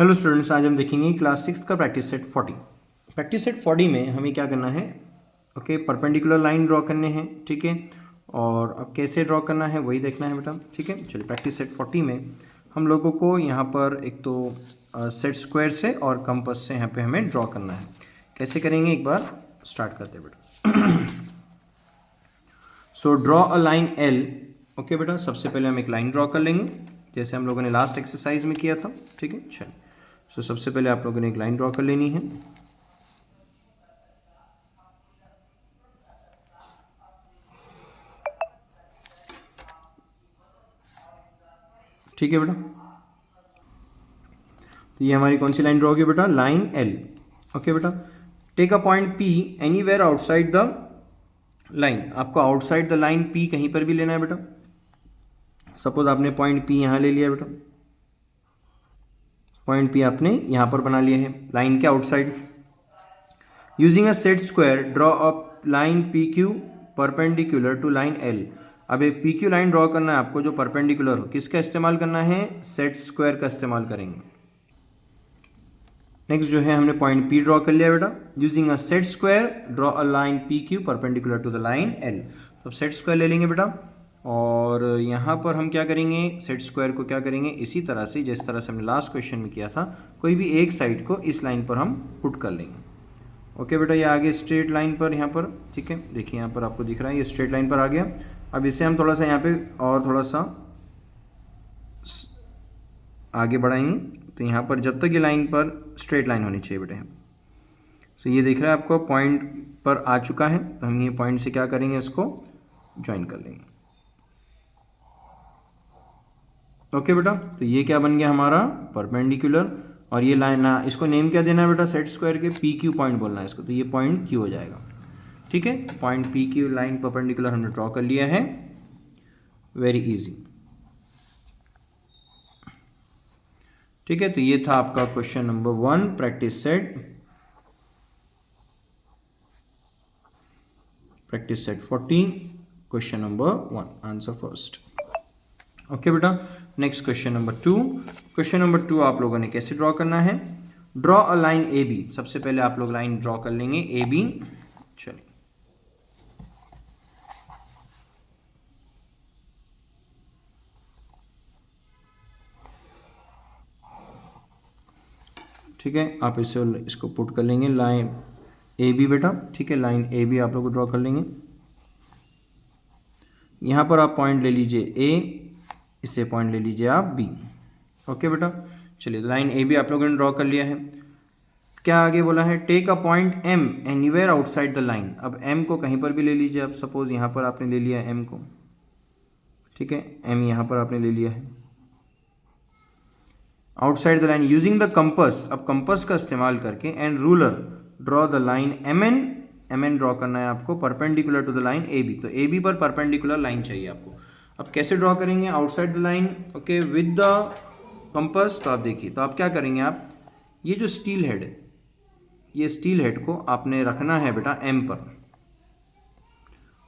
Hello students, आज हम देखेंगे क्लास 6 का प्रैक्टिस सेट 40। प्रैक्टिस सेट 40 में हमें क्या करना है, परपेंडिकुलर लाइन ड्रॉ करने हैं, ठीक है। और अब कैसे ड्रॉ करना है वही देखना है बेटा, ठीक है। चलिए, प्रैक्टिस सेट 40 में हम लोगों को यहाँ पर एक तो सेट स्क्वायर से और कंपास से यहाँ पे हमें ड्रॉ करना है। कैसे करेंगे, एक बार स्टार्ट करते हैं बेटा। So draw a line L. Okay बेटा, सबसे पहले हम एक लाइन ड्रॉ कर लेंगे जैसे हम लोगों ने लास्ट एक्सरसाइज में किया था, ठीक है। चलिए, सो सबसे पहले आप लोगों ने एक लाइन ड्रॉ कर लेनी है। ठीक है बेटा, तो ये हमारी कौन सी लाइन ड्रॉ होगी बेटा, लाइन एल। ओके बेटा, take a point P anywhere outside the line. आपको आउटसाइड द लाइन पी कहीं पर भी लेना है बेटा। सपोज आपने पॉइंट पी यहाँ ले लिया बेटा, पॉइंट पी आपने यहाँ पर बना लिया है लाइन के outside. Using a set square draw a line P Q perpendicular to line L. अब एक पी क्यू लाइन ड्रॉ करना है आपको जो परपेंडिकुलर हो। किसका इस्तेमाल करना है, सेट स्क्वायर का इस्तेमाल करेंगे। नेक्स्ट जो है, हमने पॉइंट पी ड्रॉ कर लिया बेटा। Using a set square draw a line P Q perpendicular to the line L. तो अब सेट स्क्वायर ले लेंगे बेटा, और यहाँ पर हम क्या करेंगे, सेट स्क्वायर को क्या करेंगे, इसी तरह से जिस तरह से हमने लास्ट क्वेश्चन में किया था, कोई भी एक साइड को इस लाइन पर हम पुट कर लेंगे। ओके बेटा, ये आगे स्ट्रेट लाइन पर यहाँ पर, ठीक है। देखिए यहाँ पर आपको दिख रहा है ये स्ट्रेट लाइन पर आ गया। अब इसे हम थोड़ा सा यहाँ पे और थोड़ा सा आगे बढ़ाएंगे, तो यहाँ पर जब तक ये लाइन पर स्ट्रेट लाइन होनी चाहिए बेटा। सो ये दिख रहा है आपको पॉइंट पर आ चुका है, तो हम ये पॉइंट से क्या करेंगे, इसको ज्वाइन कर लेंगे। ओके बेटा, तो ये क्या बन गया हमारा परपेंडिकुलर। और ये लाइन, इसको नेम क्या देना है बेटा, सेट स्क्वायर के पी क्यू पॉइंट बोलना है इसको, तो ये पॉइंट क्यू हो जाएगा, ठीक है। Point P Q line perpendicular हमने ड्रॉ कर लिया है, वेरी इजी, ठीक है। तो ये था आपका question number 1 practice set 40, question number 1 answer first. Okay बेटा, next question number 2। Question number 2 आप लोगों ने कैसे ड्रॉ करना है, draw a line A B. सबसे पहले आप लोग लाइन ड्रॉ कर लेंगे ए बी। चलिए, ठीक है। आप इसको पुट कर लेंगे लाइन ए बी बेटा, ठीक है। लाइन ए बी आप लोग को ड्रॉ कर लेंगे। यहाँ पर आप पॉइंट ले लीजिए ए, इससे पॉइंट ले लीजिए आप बी। ओके बेटा, चलिए लाइन ए बी आप लोगों ने ड्रॉ कर लिया है। क्या आगे बोला है, take a point M anywhere outside the line. अब एम को कहीं पर भी ले लीजिए आप। सपोज यहाँ पर आपने ले लिया एम को, ठीक है। एम यहाँ पर आपने ले लिया है outside the line using the compass. अब कंपास का इस्तेमाल करके and ruler draw the line M N. M N draw करना है आपको perpendicular to the line A B. तो ए बी पर परपेंडिकुलर लाइन चाहिए आपको। अब कैसे ड्रॉ करेंगे, outside the line, okay, with the compass. तो आप देखिए, तो आप क्या करेंगे, आप ये जो स्टील हेड है, ये स्टील हेड को आपने रखना है बेटा एम पर,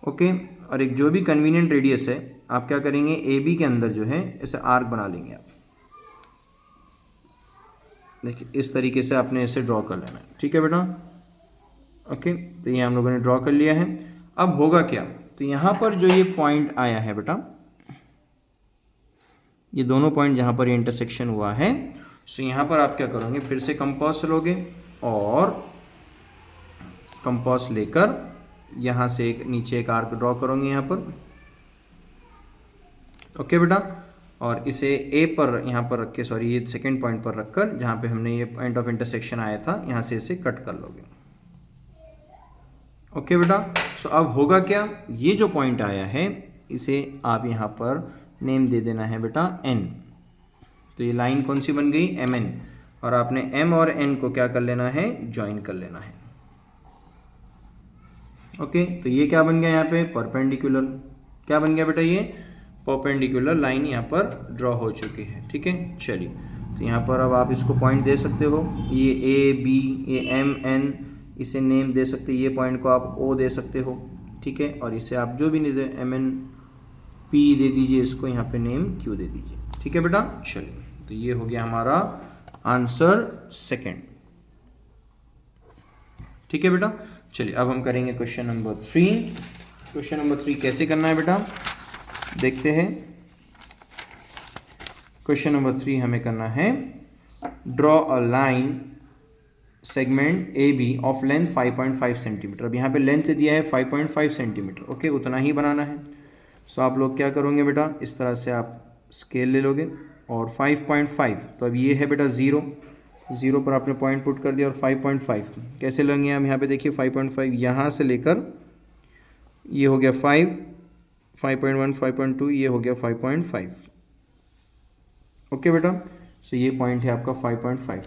ओके। और एक जो भी कन्वीनियंट रेडियस है, आप क्या करेंगे, ए बी के अंदर जो है ऐसे आर्क बना लेंगे आप। देखिए इस तरीके से आपने इसे ड्रॉ कर लेना है, ठीक है बेटा। ओके, तो ये हम लोगों ने ड्रॉ कर लिया है। अब होगा क्या, तो यहाँ पर जो ये पॉइंट आया है बेटा, ये दोनों पॉइंट जहाँ पर ये इंटरसेक्शन हुआ है, सो यहाँ पर आप क्या करोगे, फिर से कंपास लोगे और कंपास लेकर यहाँ से एक नीचे एक आर्क ड्रॉ करोगे यहाँ पर। ओके बेटा, और इसे ए पर यहाँ पर रख के, सॉरी ये सेकेंड पॉइंट पर रखकर, जहाँ पे हमने ये पॉइंट ऑफ इंटरसेक्शन आया था, यहाँ से इसे कट कर लोगे। ओके बेटा, सो अब होगा क्या, ये जो पॉइंट आया है इसे आप यहाँ पर नेम दे देना है बेटा एन। तो ये लाइन कौन सी बन गई, एम एन। और आपने एम और एन को क्या कर लेना है, ज्वाइन कर लेना है। ओके, तो ये क्या बन गया यहाँ पे, परपेंडिकुलर। क्या बन गया बेटा, ये परपेंडिकुलर लाइन यहाँ पर ड्रॉ हो चुकी है, ठीक है। चलिए, तो यहाँ पर अब आप इसको पॉइंट दे सकते हो, ये ए बी, ये एम एन, इसे नेम दे सकते, ये पॉइंट को आप ओ दे सकते हो, ठीक है। और इसे आप जो भी नहीं दे, एम एन पी दे दीजिए, इसको यहाँ पे नेम क्यू दे दीजिए, ठीक है बेटा। चलिए, तो ये हो गया हमारा आंसर सेकेंड। ठीक है बेटा, चलिए अब हम करेंगे क्वेश्चन नंबर 3। क्वेश्चन नंबर 3 कैसे करना है बेटा, देखते हैं। क्वेश्चन नंबर 3 हमें करना है, draw a line segment A B of length 5.5 centimetre. अब यहाँ पे लेंथ दिया है 5.5 सेंटीमीटर, ओके, उतना ही बनाना है। सो आप लोग क्या करोगे बेटा, इस तरह से आप स्केल ले लोगे और 5.5, तो अब ये है बेटा 0 पर आपने पॉइंट पुट कर दिया, और 5.5 कैसे लेंगे हम, यहाँ पे देखिए 5.5 यहाँ से लेकर ये हो गया 5, 5.1, 5.2, ये हो गया 5.5, ओके बेटा। सो ये पॉइंट है आपका 5.5।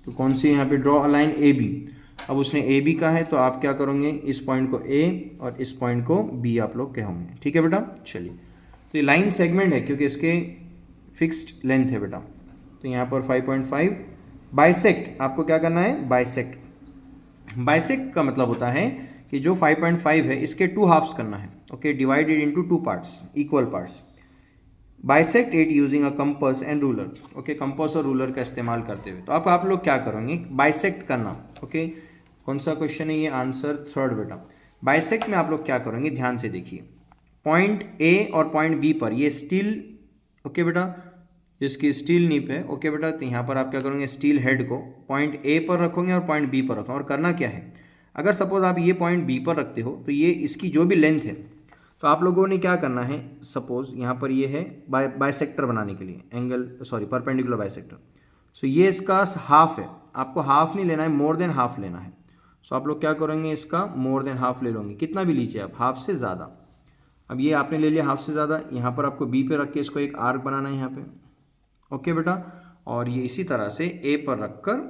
तो कौन सी यहाँ पे draw a line A B, अब उसने ए बी का है तो आप क्या करोगे, इस पॉइंट को ए और इस पॉइंट को बी आप लोग कहोगे। ठीक है बेटा, चलिए। तो ये लाइन सेगमेंट है क्योंकि इसके फिक्स्ड लेंथ है बेटा। तो यहाँ पर 5.5 बाइसेक्ट, आपको क्या करना है, बाइसेक्ट। बाइसेक्ट का मतलब होता है कि जो 5.5 है इसके 2 हाफ्स करना है, okay, divided into 2 parts, equal parts. Bisect it using a compass and ruler, okay, compass और रूलर का इस्तेमाल करते हुए। तो आप लोग क्या करोगे, बाइसेक्ट करना, ओके। कौन सा क्वेश्चन है ये, आंसर 3 बेटा। बाइसेक्ट में आप लोग क्या करोगे, ध्यान से देखिए, पॉइंट ए और पॉइंट बी पर ये स्टील, ओके बेटा, जिसकी स्टील निप है, ओके बेटा, तो यहाँ पर आप क्या करोगे, स्टील हेड को पॉइंट ए पर रखोगे और पॉइंट बी पर रखोगे। और करना क्या है, अगर सपोज आप ये पॉइंट बी पर रखते हो तो ये इसकी जो भी लेंथ है, तो आप लोगों ने क्या करना है, सपोज यहाँ पर ये है बाइसेक्टर बनाने के लिए एंगल, सॉरी परपेंडिकुलर बाइसेक्टर। सो ये इसका हाफ है, आपको हाफ नहीं लेना है, मोर देन हाफ लेना है। सो आप लोग क्या करेंगे, इसका मोर देन हाफ ले लोगे, कितना भी लीजिए आप, हाफ से ज़्यादा। अब ये आपने ले लिया हाफ से ज़्यादा, यहाँ पर आपको बी पे रख के इसको एक आर्क बनाना है यहाँ पे, ओके बेटा। और ये इसी तरह से ए पर रखकर,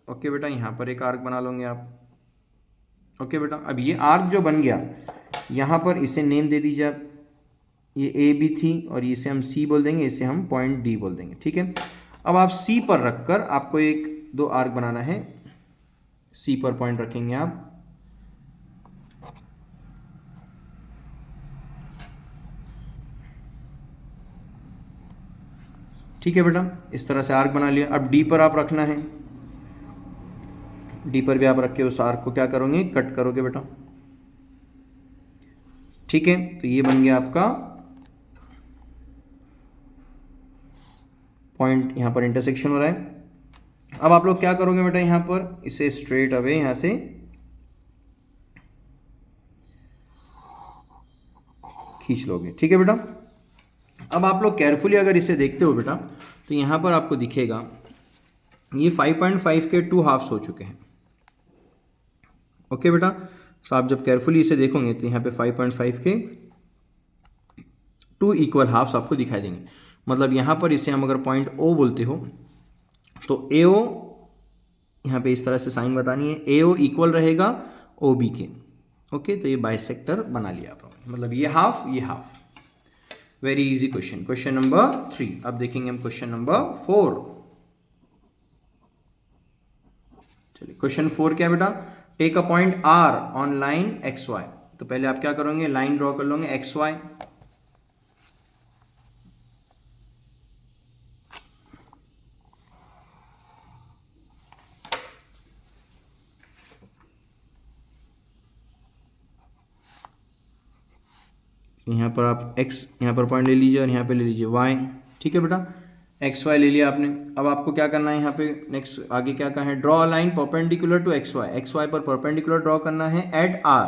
ओके बेटा, यहाँ पर एक आर्क बना लोगे आप, ओके बेटा। अब ये आर्क जो बन गया, यहाँ पर इसे नेम दे दीजिए आप, ये ए बी थी और इसे हम सी बोल देंगे, इसे हम पॉइंट डी बोल देंगे, ठीक है। अब आप सी पर रखकर आपको 1-2 आर्क बनाना है, सी पर पॉइंट रखेंगे आप, ठीक है बेटा, इस तरह से आर्क बना लिया। अब डी पर आप रखना है, डी पर भी आप रख के उस आर्क को क्या करोगे, कट करोगे बेटा, ठीक है। तो ये बन गया आपका पॉइंट, यहाँ पर इंटरसेक्शन हो रहा है। अब आप लोग क्या करोगे बेटा, यहाँ पर इसे स्ट्रेट अवे यहाँ से खींच लोगे, ठीक है बेटा। अब आप लोग केयरफुली अगर इसे देखते हो बेटा, तो यहाँ पर आपको दिखेगा ये 5.5 के 2 हाफ्स हो चुके हैं, ओके बेटा। तो आप जब केयरफुली इसे देखोगे तो यहाँ पे 5.5 के 2 इक्वल हाफ्स आपको दिखाई देंगे। मतलब यहाँ पर इसे हम अगर पॉइंट ओ बोलते हो तो ए ओ, यहाँ पे इस तरह से साइन बतानी है, ए ओ इक्वल रहेगा ओ बी के, ओके। तो ये बाइसेक्टर बना लिया आप, मतलब ये हाफ, ये half. Very easy question, question number 3। अब देखेंगे हम क्वेश्चन नंबर 4। चलिए, क्वेश्चन 4 क्या बेटा, take a point R on line X Y. तो पहले आप क्या करोगे, लाइन ड्रॉ कर लोगे एक्स वाई, यहाँ पर आप x यहाँ पर पॉइंट ले लीजिए और यहाँ पे ले लीजिए y, ठीक है बेटा। एक्स वाई ले लिया आपने। अब आपको क्या करना है, यहाँ पे नेक्स्ट आगे क्या कहा है, draw a line perpendicular to X Y पर परपेंडिकुलर ड्रॉ करना है at r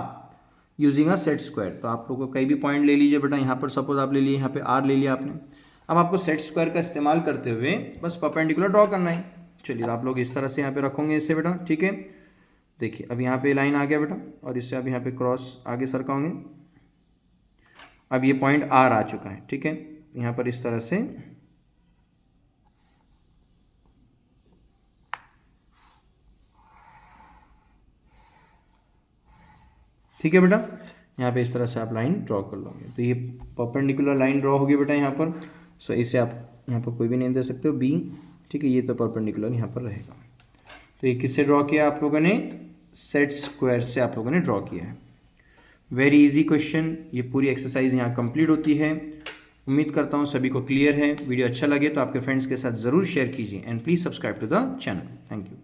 using a set square. तो आप लोगों को कई भी पॉइंट ले लीजिए बेटा, यहाँ पर सपोज आप ले लिए, यहाँ पे r ले लिया आपने। अब आपको सेट स्क्वायर का इस्तेमाल करते हुए बस परपेंडिकुलर ड्रॉ करना है। चलिए, आप लोग इस तरह से यहाँ पे रखोगे इससे बेटा, ठीक है। देखिए अब यहाँ पे लाइन आ गया बेटा, और इससे आप यहाँ पे क्रॉस आगे सरकाओगे। अब ये पॉइंट आर आ चुका है, ठीक है। यहाँ पर इस तरह से ठीक है बेटा, यहाँ पे इस तरह से आप लाइन ड्रॉ कर लोगे। तो ये परपेंडिकुलर लाइन ड्रॉ होगी बेटा यहाँ पर। सो इसे आप यहाँ पर कोई भी नेम दे सकते हो, बी, ठीक है। ये तो परपेंडिकुलर यहाँ पर रहेगा। तो ये किससे ड्रॉ किया आप लोगों ने, सेट स्क्वायर से आप लोगों ने ड्रॉ किया है। वेरी इजी क्वेश्चन, ये पूरी एक्सरसाइज यहाँ कंप्लीट होती है। उम्मीद करता हूँ सभी को क्लियर है। वीडियो अच्छा लगे तो आपके फ्रेंड्स के साथ ज़रूर शेयर कीजिए and please subscribe to the channel. Thank you.